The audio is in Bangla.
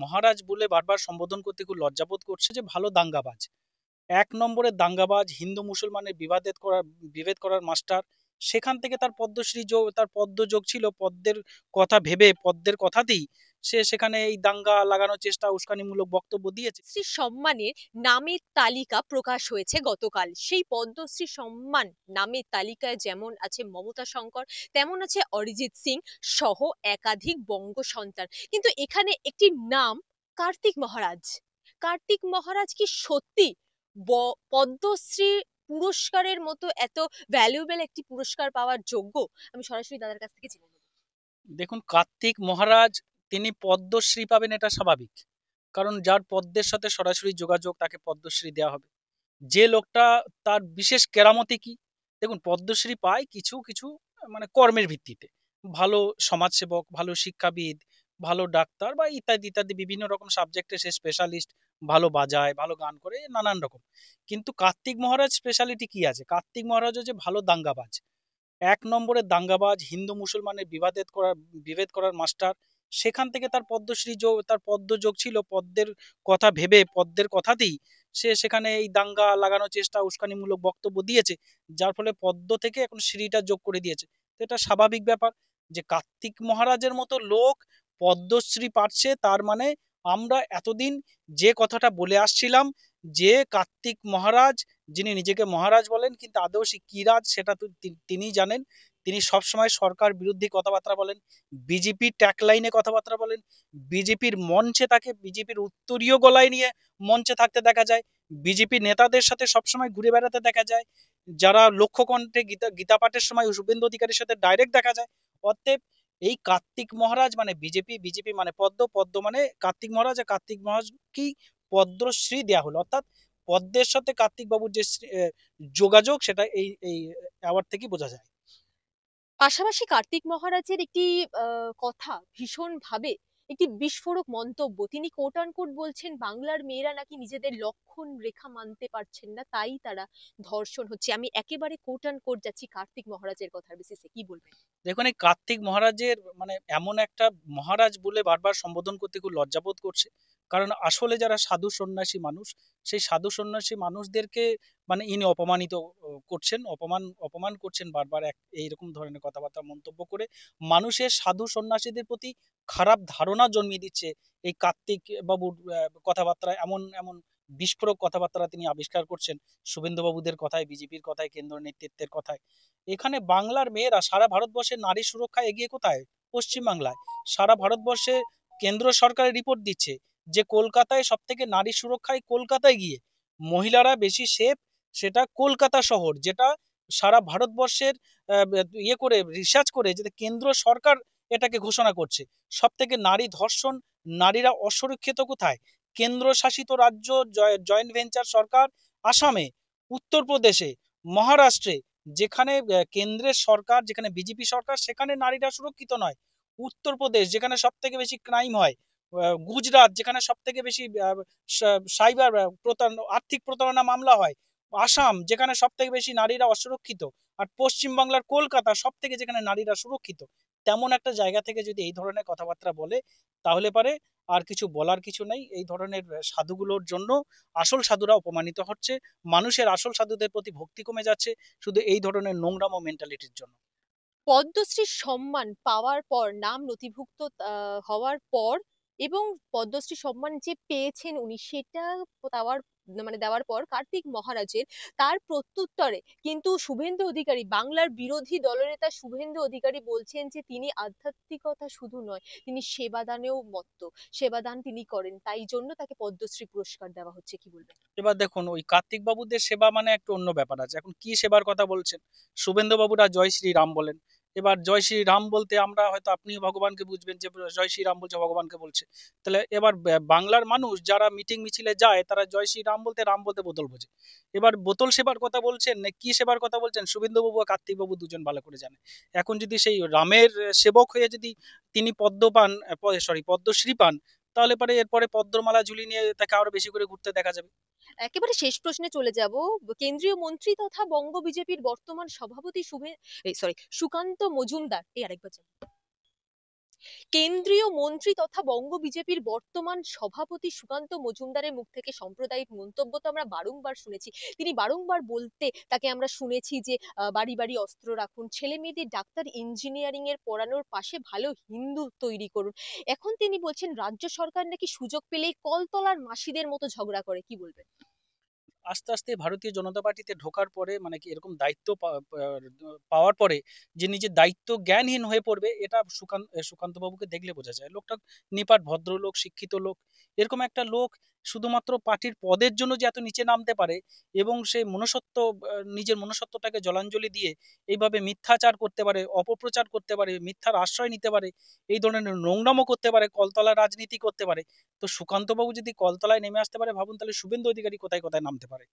মহারাজ বলে বারবার সম্বোধন করতে খুব লজ্জাবোধ করছে, যে ভালো দাঙ্গাবাজ, এক নম্বরের দাঙ্গাবাজ, হিন্দু মুসলমানের বিভেদ করার মাস্টার। সেখান থেকে তার পদ্মশ্রী যোগ, তার পদ্ম যোগ ছিল, পদ্মের কথা ভেবে, পদ্মের কথাতেই সে সেখানে এই দাঙ্গা লাগানোর চেষ্টা, উস্কানিমূলক বক্তব্য দিয়েছে। শ্রী সম্মানের নামের তালিকা প্রকাশ হয়েছে গতকাল। সেই পদ্মশ্রী সম্মান নামের তালিকায় যেমন আছে মমতা শঙ্কর, তেমন আছে অরিজিৎ সিং সহ একাধিক বঙ্গ সন্তান। কিন্তু এখানে একটি নাম, কার্তিক মহারাজ। কার্তিক মহারাজ কি সত্যি পদ্মশ্রী পুরস্কারের মতো এত ভ্যালুয়েবল একটি পুরস্কার পাওয়ার যোগ্য? আমি সরাসরি দাদার কাছ থেকে জেনে নেব। দেখুন, কার্তিক মহারাজ তিনি পদ্মশ্রী পাবেন এটা স্বাভাবিক, কারণ যার পদ্মের সাথে সরাসরি যোগাযোগ তাকে পদ্মশ্রী দেওয়া হবে। যে লোকটা, তার বিশেষ কেরামতি কি? দেখুন, পদ্মশ্রী পায় কিছু কিছু মানে কর্মের ভিত্তিতে, ভালো সমাজসেবক, ভালো শিক্ষাবিদ, ভালো ডাক্তার বা ইত্যাদি ইত্যাদি বিভিন্ন রকম সাবজেক্টে সে স্পেশালিস্ট, ভালো বাজায়, ভালো গান করে, নানান রকম। কিন্তু কার্তিক মহারাজ স্পেশালিটি কি আছে? কার্তিক মহারাজ হচ্ছে ভালো দাঙ্গাবাজ, এক নম্বরের দাঙ্গাবাজ, হিন্দু মুসলমানের বিভেদ করার মাস্টার। সেখান থেকে তার পদ্মশ্রী যোগ, তার পদ্ম যোগ ছিল, পদ্মের কথা ভেবে, পদ্মের কথাতেই সে সেখানে এই দাঙ্গা লাগানোর চেষ্টা, উস্কানিমূলক বক্তব্য দিয়েছে, যার ফলে পদ্ম থেকে এখন শ্রীটা যোগ করে দিয়েছে। তো এটা স্বাভাবিক ব্যাপার যে কার্তিক মহারাজের মতো লোক পদ্মশ্রী পাচ্ছে, তার মানে আমরা এতদিন যে কথাটা বলে আসছিলাম, যে কার্তিক মহারাজ, যিনি নিজেকে মহারাজ বলেন কিন্তু আদৌ সে কি রাজ সেটা তো তিনিই জানেন। তিনি সবসময় সরকার বিরোধী কথাবার্তা বলেন, বিজেপির ট্যাগলাইনে কথাবার্তা বলেন, বিজেপির মঞ্চে তাকে বিজেপির উত্তরীয় গলায় নিয়ে মঞ্চে থাকতে দেখা যায়, বিজেপি নেতাদের সাথে সবসময় ঘুরে বেড়াতে দেখা যায়, যারা লক্ষ্যকণ্ঠে গীতা পাঠের সময় শুভেন্দু অধিকারীর সাথে ডাইরেক্ট দেখা যায়। অতএব এই কার্তিক মহারাজ মানে বিজেপি, বিজেপি মানে পদ্ম, পদ্ম মানে কার্তিক মহারাজ, আর কার্তিক মহারাজ কি পদ্মশ্রী দেওয়া হলো, অর্থাৎ পদ্মের সাথে কার্তিক বাবুর যে যোগাযোগ, সেটা এই এই অ্যাওয়ার্ড থেকে বোঝা যায়। পাশাপাশি কার্তিক মহারাজের একটি কথা ভীষণ ভাবে একটি বিস্ফোরক মন্তব্য। তিনি কোট আনকোট বলছেন বাংলার মেয়েরা নাকি নিজেদের লক্ষণ রেখা মানতে পারছেন না, তাই তারা ধর্ষণ হচ্ছে। আমি একেবারে কোট আনকোট যাচ্ছি কার্তিক মহারাজের কথার বেসিসে, কি বলবেন? দেখুন, এই কার্তিক মহারাজের মানে এমন একটা মহারাজ বলে বারবার সম্বোধন করতে খুব লজ্জাবোধ করছে, কারণ আসলে যারা সাধু সন্ন্যাসী মানুষ, সেই সাধু সন্ন্যাসী মানুষদেরকে মানে ইনি অপমানিত করছেন, অপমান অপমান করছেন বারবার এইরকম ধরনের কথাবার্তা মন্তব্য করে মানুষের সাধু সন্ন্যাসীদের প্রতি খারাপ ধারণা জন্মিয়ে দিচ্ছে। এই কার্তিক বাবুর কথাবার্তা, এমন এমন বিস্ফোরক কথাবার্তা তিনি আবিষ্কার করছেন, শুভেন্দু বাবুদের কথায়, বিজেপির কথায়, কেন্দ্র নেতৃত্বের কথায়। এখানে বাংলার মেয়েরা সারা ভারতবর্ষে নারী সুরক্ষা এগিয়ে কোথায়? পশ্চিমবাংলায়। সারা ভারতবর্ষে কেন্দ্র সরকারের রিপোর্ট দিচ্ছে যে কলকাতায় সব থেকে নারী সুরক্ষায়, কলকাতায় গিয়ে মহিলারা বেশি সেফ, সেটা কলকাতা শহর, যেটা সারা ভারতবর্ষের ইয়ে করে রিসার্চ করে যেটা কেন্দ্র সরকার এটাকে ঘোষণা করছে। সব থেকে নারী ধর্ষণ, নারীরা অসুরক্ষিত কোথায়? কেন্দ্র শাসিত রাজ্য, জয়েন্ট ভেঞ্চার সরকার, আসামে, উত্তরপ্রদেশে, মহারাষ্ট্রে, যেখানে কেন্দ্রের সরকার, যেখানে বিজেপি সরকার, সেখানে নারীরা সুরক্ষিত নয়। উত্তরপ্রদেশ, যেখানে সব থেকে বেশি ক্রাইম হয়, গুজরাট, যেখানে সব থেকে বেশি সাইবার আর্থিক প্রতারণা মামলা হয়, আসাম, যেখানে সব থেকে বেশি নারীরা অসুরক্ষিত, আর পশ্চিমবাংলার কলকাতা সব থেকে যেখানে নারীরা সুরক্ষিত। তেমন একটা জায়গা থেকে যদি এই ধরনের কথাবার্তা বলে, তাহলে পারে আর কিছু বলার কিছু নেই। এই ধরনের সাধুগুলোর জন্য আসল সাধুরা অপমানিত হচ্ছে, মানুষের আসল সাধুদের প্রতি ভক্তি কমে যাচ্ছে, শুধু এই ধরনের নোংরামো মেন্টালিটির জন্য। পদ্মশ্রী সম্মান পাওয়ার পর, নাম নথিভুক্ত হওয়ার পর, এবং পদ্মশ্রী সম্মান যে পেয়েছেন উনি, সেটা পাওয়ার দেওয়ার পর কার্তিক মহারাজের তার প্রত্যুত্তরে কিন্তু শুভেন্দু অধিকারী, বাংলার বিরোধী দলনেতা শুভেন্দু অধিকারী বলছেন যে তিনি আধ্যাত্মিকতা শুধু নয়, তিনি সেবাদানেও মত্ত, সেবাদান তিনি করেন, তাই জন্য তাকে পদ্মশ্রী পুরস্কার দেওয়া হচ্ছে। কি বলবেন? এবার দেখুন, ওই কার্তিক বাবুদের সেবা মানে একটু অন্য ব্যাপার আছে। এখন কি সেবার কথা বলছেন? শুভেন্দু বাবুরা জয় শ্রী রাম বলেন। এবার জয় শ্রী রাম বলতে আমরা হয়তো, আপনি ভগবানকে বুঝবেন যে জয় শ্রী রাম বলছে, ভগবানকে বলছে। তাহলে এবার বাংলার মানুষ যারা মিটিং মিছিলে যায়, তারা জয় শ্রী রাম বলতে, রাম বলতে বোতল বোঝে। এবার বোতল সেবার কথা বলছেন না কি সেবার কথা বলছেন, শুভেন্দু বাবু আর কার্তিক বাবু দুজন ভালো করে জানে। এখন যদি সেই রামের সেবক হয়ে যদি তিনি পদ্ম পান, সরি পদ্মশ্রী পান, তাহলে পরে এরপরে পদ্মমালা ঝুলি নিয়ে তাকে আরো বেশি করে ঘুরতে দেখা যাবে। একেবারে শেষ প্রশ্নে চলে যাব। কেন্দ্রীয় মন্ত্রী তথা বঙ্গ বিজেপির বর্তমান সভাপতি সুকান্ত মজুমদার, এই আরেকবার যাবো। কেন্দ্রীয় মন্ত্রী তথা বঙ্গ বিজেপির বর্তমান সভাপতি সুকান্ত মজুমদারের মুখ থেকে সাম্প্রদায়িক মন্তব্য তো আমরা বারংবার শুনেছি। তিনি বারংবার বলতে তাকে আমরা শুনেছি যে বাড়ি বাড়ি অস্ত্র রাখুন, ছেলে মেয়েদের ডাক্তার ইঞ্জিনিয়ারিং এর পড়ানোর পাশে ভালো হিন্দু তৈরি করুন। এখন তিনি বলছেন রাজ্য সরকার নাকি সুযোগ পেলেই কলতলার মাসিদের মতো ঝগড়া করে, কি বলবেন? আস্তে আস্তে ভারতীয় জনতা পার্টিতে ঢোকার পরে মানে কি এরকম দায়িত্ব পাওয়ার পরে যে নিজের দায়িত্ব জ্ঞানহীন হয়ে পড়বে, এটা সুকান্ত বাবুকে দেখলে বোঝা যায়। লোকটা নিপাট ভদ্রলোক, শিক্ষিত লোক। এরকম একটা লোক শুধুমাত্র পার্টির পদের জন্য যে এত নিচে নামতে পারে এবং সে মনুষ্যত্ব, নিজের মনুষ্যত্বটাকে জলাঞ্জলি দিয়ে এইভাবে মিথ্যাচার করতে পারে, অপপ্রচার করতে পারে, মিথ্যার আশ্রয় নিতে পারে, এই ধরনের নোংরামো করতে পারে, কলতলা রাজনীতি করতে পারে, তো সুকান্ত বাবু যদি কলতলায় নেমে আসতে পারে, ভাবুন তাহলে শুভেন্দু অধিকারী কোথায় কোথায় নামতে পারে।